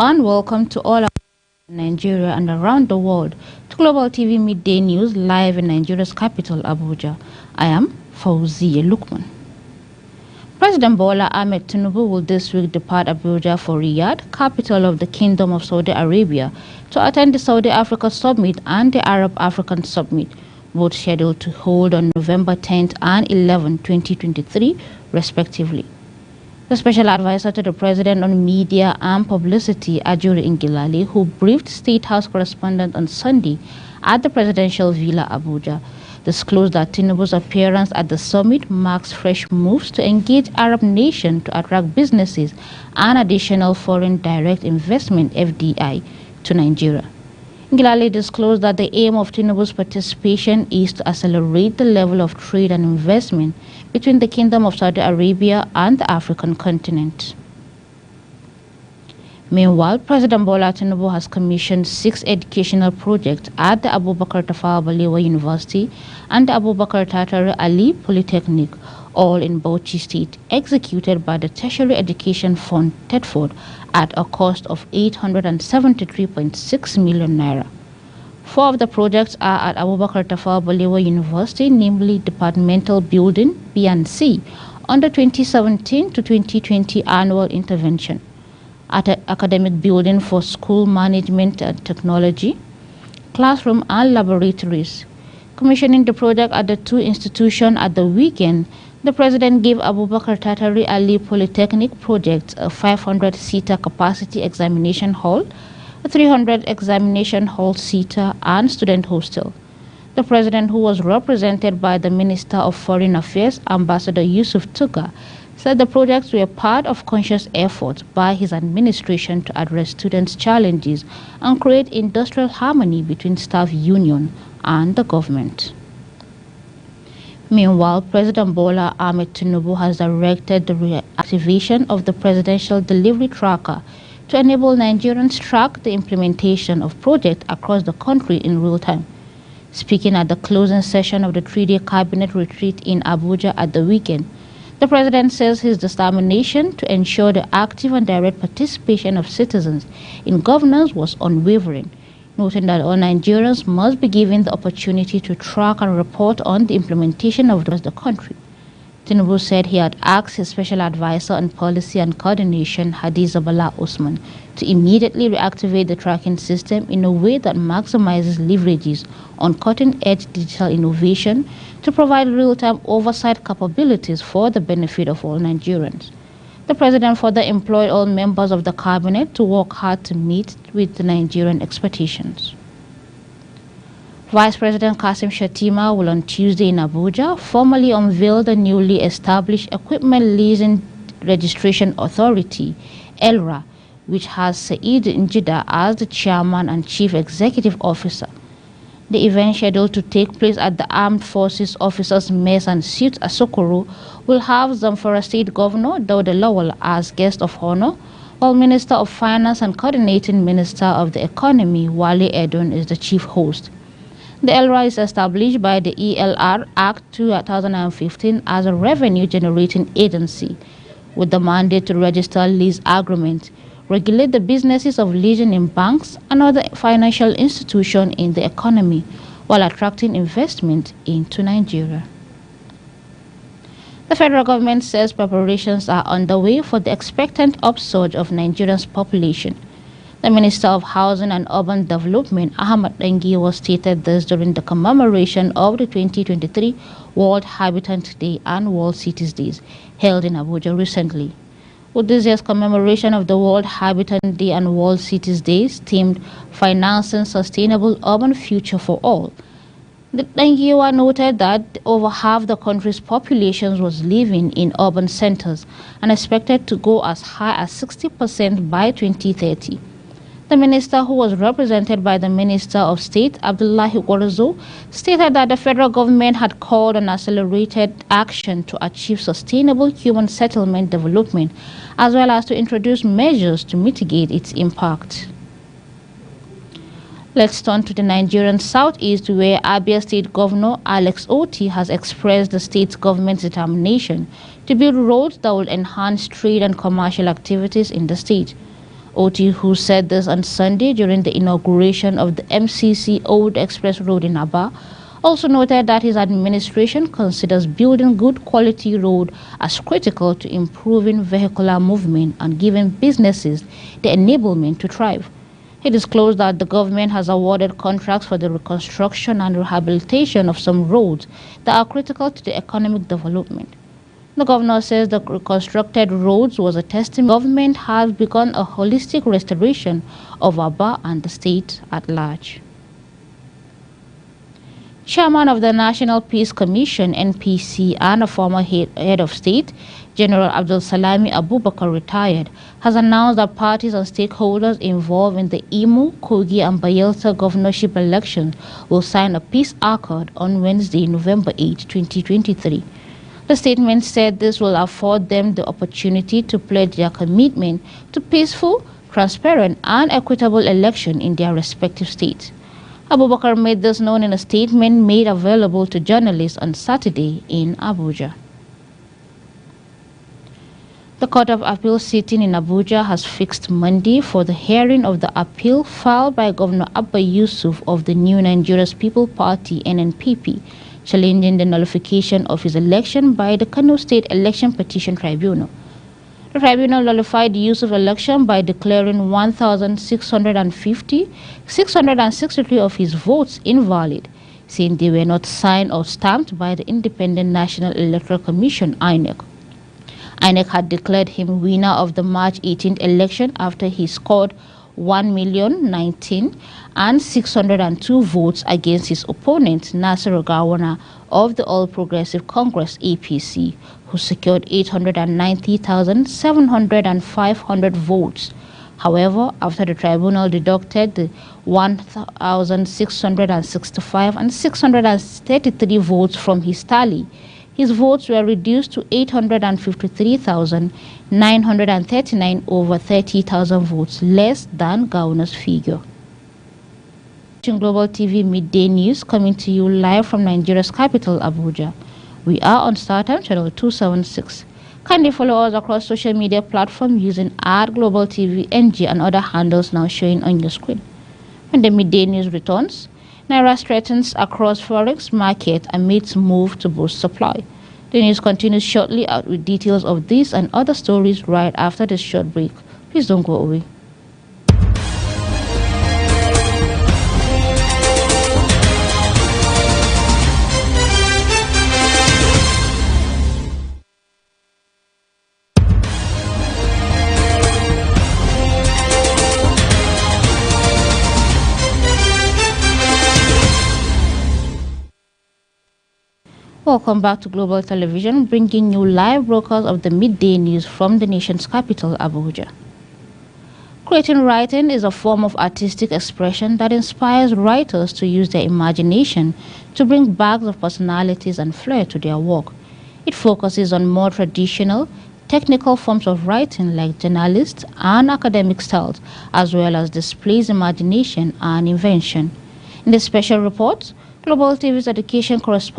and welcome to all of Nigeria and around the world to Global TV Midday News live in Nigeria's capital, Abuja. I am Fauziya Lukman. President Bola Ahmed Tinubu will this week depart Abuja for Riyadh, capital of the Kingdom of Saudi Arabia, to attend the Saudi Africa Summit and the Arab African Summit, both scheduled to hold on November 10th and 11, 2023, respectively. The special advisor to the president on media and publicity, Ajuri Ngilali, who briefed State House correspondent on Sunday at the presidential villa Abuja, disclosed that Tinubu's appearance at the summit marks fresh moves to engage Arab nations to attract businesses and additional foreign direct investment (FDI) to Nigeria. Ngilali disclosed that the aim of Tinubu's participation is to accelerate the level of trade and investment between the Kingdom of Saudi Arabia and the African continent. Meanwhile, President Bola Tinubu has commissioned 6 educational projects at the Abubakar Tafawa Balewa University and the Abubakar Tatari Ali Polytechnic, all in Bauchi State, executed by the Tertiary Education Fund, TETFord, at a cost of 873.6 million naira. 4 of the projects are at Abubakar Tafawa Balewa University, namely Departmental Building B&C, under 2017 to 2020 annual intervention, at an academic building for school management and technology, classroom and laboratories. Commissioning the project at the 2 institutions at the weekend, the president gave Abubakar Tatari Ali Polytechnic project a 500-seater capacity examination hall, a 300 examination hall seater, and student hostel. The president, who was represented by the Minister of Foreign Affairs, Ambassador Yusuf Tuga, said the projects were part of conscious efforts by his administration to address students' challenges and create industrial harmony between staff union and the government. Meanwhile, President Bola Ahmed Tinubu has directed the reactivation of the Presidential Delivery Tracker to enable Nigerians to track the implementation of projects across the country in real time. Speaking at the closing session of the 3-day cabinet retreat in Abuja at the weekend, the president says his determination to ensure the active and direct participation of citizens in governance was unwavering, noting that all Nigerians must be given the opportunity to track and report on the implementation of the country. Tinubu said he had asked his special advisor on policy and coordination, Hadiza Bala Osman, to immediately reactivate the tracking system in a way that maximizes leverages on cutting-edge digital innovation to provide real-time oversight capabilities for the benefit of all Nigerians. The president further employed all members of the cabinet to work hard to meet with the Nigerian expectations. Vice President Kasim Shettima will on Tuesday in Abuja formally unveil the newly established Equipment Leasing Registration Authority, ELRA, which has Said Njida as the chairman and chief executive officer. The event, scheduled to take place at the Armed Forces Officers Mess and Suites Asokoro, will have Zamfara State Governor Dauda Lawal as guest of honor, while Minister of Finance and Coordinating Minister of the Economy, Wale Edun, is the chief host. The ELRA is established by the ELR Act 2015 as a revenue-generating agency with the mandate to register lease agreements, regulate the businesses of leasing in banks and other financial institutions in the economy, while attracting investment into Nigeria. The federal government says preparations are underway for the expectant upsurge of Nigeria's population. The Minister of Housing and Urban Development, Ahmad Dangiwa, stated this during the commemoration of the 2023 World Habitat Day and World Cities Days held in Abuja recently. With this year's commemoration of the World Habitat Day and World Cities Days themed Financing Sustainable Urban Future for All, Dangiwa noted that over half the country's population was living in urban centers and expected to go as high as 60% by 2030. The minister, who was represented by the Minister of State, Abdullahi Gwarzo, stated that the federal government had called on accelerated action to achieve sustainable human settlement development, as well as to introduce measures to mitigate its impact. Let's turn to the Nigerian southeast, where Abia State Governor Alex Oti has expressed the state's government's determination to build roads that will enhance trade and commercial activities in the state. Oti, who said this on Sunday during the inauguration of the MCC Old Express Road in Aba, also noted that his administration considers building good quality road as critical to improving vehicular movement and giving businesses the enablement to thrive. He disclosed that the government has awarded contracts for the reconstruction and rehabilitation of some roads that are critical to the economic development. The governor says the reconstructed roads was a testament government has begun a holistic restoration of Aba and the state at large. Chairman of the National Peace Commission, NPC, and a former head of state, General Abdul Salami Abubakar, retired, has announced that parties and stakeholders involved in the Imo, Kogi, and Bayelsa governorship elections will sign a peace accord on Wednesday, November 8, 2023. The statement said this will afford them the opportunity to pledge their commitment to peaceful, transparent, and equitable election in their respective states. Abubakar made this known in a statement made available to journalists on Saturday in Abuja. The Court of Appeal sitting in Abuja has fixed Monday for the hearing of the appeal filed by Governor Abba Yusuf of the New Nigeria's People Party (NNPP), challenging the nullification of his election by the Kano State Election Petition Tribunal. The tribunal nullified the Yusuf election by declaring 663 of his votes invalid, saying they were not signed or stamped by the Independent National Electoral Commission (INEC). INEC had declared him winner of the March 18th election after he scored 1,019,602 votes against his opponent Nasir Gawuna of the All Progressive Congress (APC), who secured 890,705 votes. However, after the tribunal deducted the 1,665 and 633 votes from his tally, his votes were reduced to 853,939 over 30,000 votes, less than Gawuna's figure. Global TV Midday News coming to you live from Nigeria's capital, Abuja. We are on StarTime channel 276. Kindly follow us across social media platforms using @GlobalTVNG and other handles now showing on your screen. When the Midday News returns, Naira strengthens across forex market amidst move to boost supply. The news continues shortly out with details of this and other stories right after this short break. Please don't go away. Welcome back to Global Television, bringing you live broadcasts of the midday news from the nation's capital, Abuja. Creating writing is a form of artistic expression that inspires writers to use their imagination to bring bags of personalities and flair to their work. It focuses on more traditional, technical forms of writing like journalist and academic styles, as well as displays imagination and invention. In this special report, Global TV's education correspondent